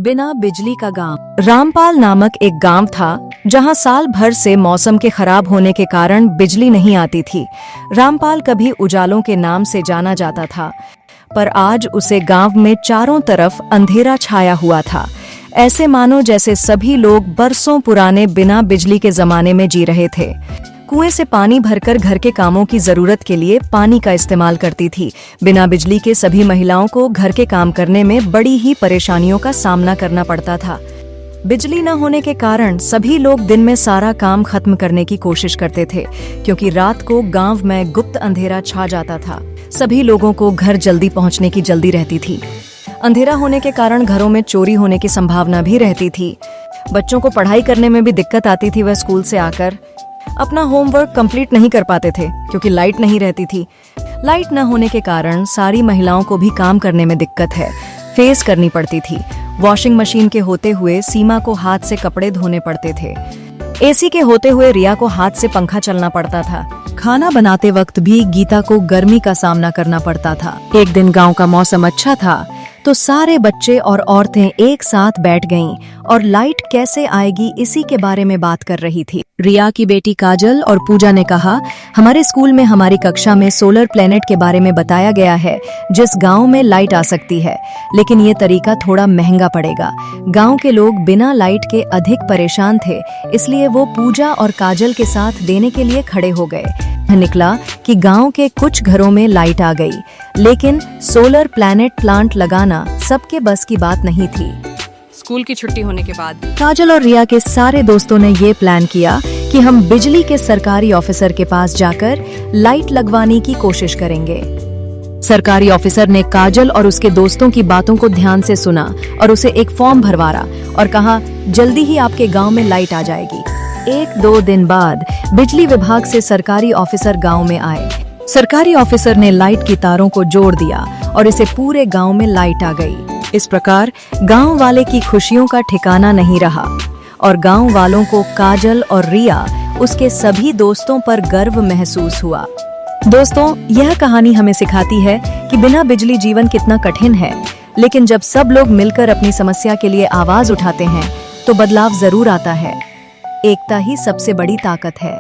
बिना बिजली का गांव। रामपाल नामक एक गांव था जहां साल भर से मौसम के खराब होने के कारण बिजली नहीं आती थी। रामपाल कभी उजालों के नाम से जाना जाता था, पर आज उसे गांव में चारों तरफ अंधेरा छाया हुआ था। ऐसे मानो जैसे सभी लोग बरसों पुराने बिना बिजली के जमाने में जी रहे थे। कुएं से पानी भरकर घर के कामों की जरूरत के लिए पानी का इस्तेमाल करती थी। बिना बिजली के सभी महिलाओं को घर के काम करने में बड़ी ही परेशानियों का सामना करना पड़ता था। बिजली न होने के कारण सभी लोग दिन में सारा काम खत्म करने की कोशिश करते थे, क्योंकि रात को गांव में गुप्त अंधेरा छा जाता था। सभी लोगों को घर जल्दी पहुंचने की जल्दी रहती थी। अंधेरा होने के कारण घरों में चोरी होने की संभावना भी रहती थी। बच्चों को पढ़ाई करने में भी दिक्कत आती थी। वह स्कूल से आकर अपना होमवर्क कंप्लीट नहीं कर पाते थे, क्योंकि लाइट नहीं रहती थी। लाइट न होने के कारण सारी महिलाओं को भी काम करने में दिक्कत फेस करनी पड़ती थी। वॉशिंग मशीन के होते हुए सीमा को हाथ से कपड़े धोने पड़ते थे। एसी के होते हुए रिया को हाथ से पंखा चलना पड़ता था। खाना बनाते वक्त भी गीता को गर्मी का सामना करना पड़ता था। एक दिन गांव का मौसम अच्छा था तो सारे बच्चे और औरतें एक साथ बैठ गईं और लाइट कैसे आएगी इसी के बारे में बात कर रही थी। रिया की बेटी काजल और पूजा ने कहा, हमारे स्कूल में हमारी कक्षा में सोलर प्लेनेट के बारे में बताया गया है जिस गांव में लाइट आ सकती है, लेकिन ये तरीका थोड़ा महंगा पड़ेगा। गांव के लोग बिना लाइट के अधिक परेशान थे, इसलिए वो पूजा और काजल के साथ देने के लिए खड़े हो गए। निकला कि गांव के कुछ घरों में लाइट आ गई, लेकिन सोलर प्लैनेट प्लांट लगाना सबके बस की बात नहीं थी। स्कूल की छुट्टी होने के बाद काजल और रिया के सारे दोस्तों ने ये प्लान किया कि हम बिजली के सरकारी ऑफिसर के पास जाकर लाइट लगवाने की कोशिश करेंगे। सरकारी ऑफिसर ने काजल और उसके दोस्तों की बातों को ध्यान से सुना और उसे एक फॉर्म भरवाया और कहा, जल्दी ही आपके गांव में लाइट आ जाएगी। 1-2 दिन बाद बिजली विभाग से सरकारी ऑफिसर गांव में आए। सरकारी ऑफिसर ने लाइट की तारों को जोड़ दिया और इसे पूरे गांव में लाइट आ गई। इस प्रकार गांव वाले की खुशियों का ठिकाना नहीं रहा और गांव वालों को काजल और रिया उसके सभी दोस्तों पर गर्व महसूस हुआ। दोस्तों, यह कहानी हमें सिखाती है कि बिना बिजली जीवन कितना कठिन है, लेकिन जब सब लोग मिलकर अपनी समस्या के लिए आवाज उठाते हैं तो बदलाव जरूर आता है। एकता ही सबसे बड़ी ताकत है।